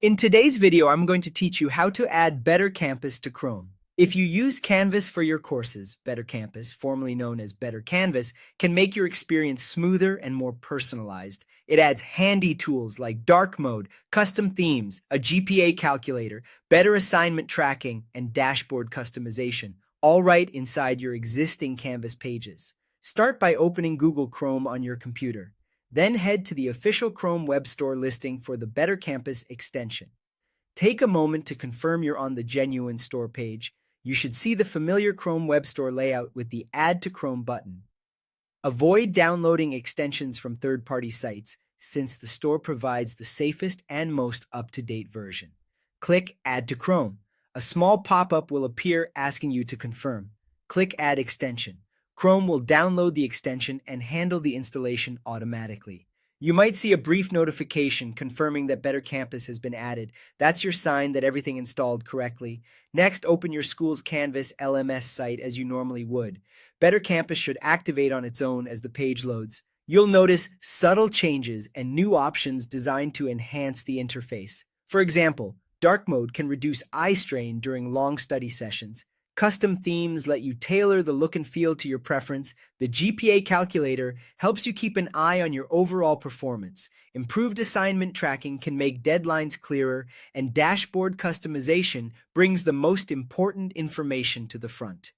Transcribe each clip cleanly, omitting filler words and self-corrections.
In today's video, I'm going to teach you how to add BetterCampus to Chrome. If you use Canvas for your courses, BetterCampus, formerly known as BetterCanvas, can make your experience smoother and more personalized. It adds handy tools like dark mode, custom themes, a GPA calculator, better assignment tracking, and dashboard customization, all right inside your existing Canvas pages. Start by opening Google Chrome on your computer. Then head to the official Chrome Web Store listing for the BetterCampus extension. Take a moment to confirm you're on the genuine store page. You should see the familiar Chrome Web Store layout with the Add to Chrome button. Avoid downloading extensions from third-party sites, since the store provides the safest and most up-to-date version. Click Add to Chrome. A small pop-up will appear asking you to confirm. Click Add Extension. Chrome will download the extension and handle the installation automatically. You might see a brief notification confirming that BetterCampus has been added. That's your sign that everything installed correctly. Next, open your school's Canvas LMS site as you normally would. BetterCampus should activate on its own as the page loads. You'll notice subtle changes and new options designed to enhance the interface. For example, dark mode can reduce eye strain during long study sessions. Custom themes let you tailor the look and feel to your preference. The GPA calculator helps you keep an eye on your overall performance. Improved assignment tracking can make deadlines clearer, and dashboard customization brings the most important information to the front.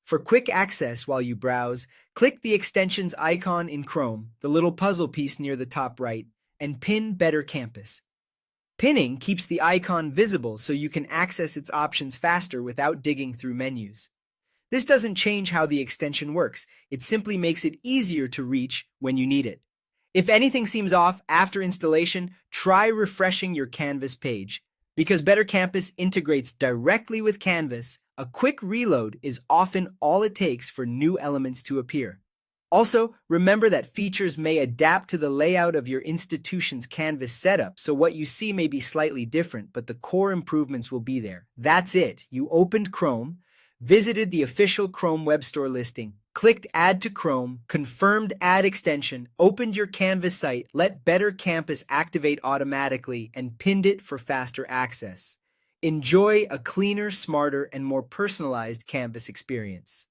For quick access while you browse, click the extensions icon in Chrome, the little puzzle piece near the top right, and pin BetterCampus. Pinning keeps the icon visible so you can access its options faster without digging through menus. This doesn't change how the extension works, it simply makes it easier to reach when you need it. If anything seems off after installation, try refreshing your Canvas page. Because BetterCampus integrates directly with Canvas, a quick reload is often all it takes for new elements to appear. Also, remember that features may adapt to the layout of your institution's Canvas setup, so what you see may be slightly different, but the core improvements will be there. That's it. You opened Chrome, visited the official Chrome Web Store listing, clicked Add to Chrome, confirmed Add Extension, opened your Canvas site, let BetterCampus activate automatically, and pinned it for faster access. Enjoy a cleaner, smarter, and more personalized Canvas experience.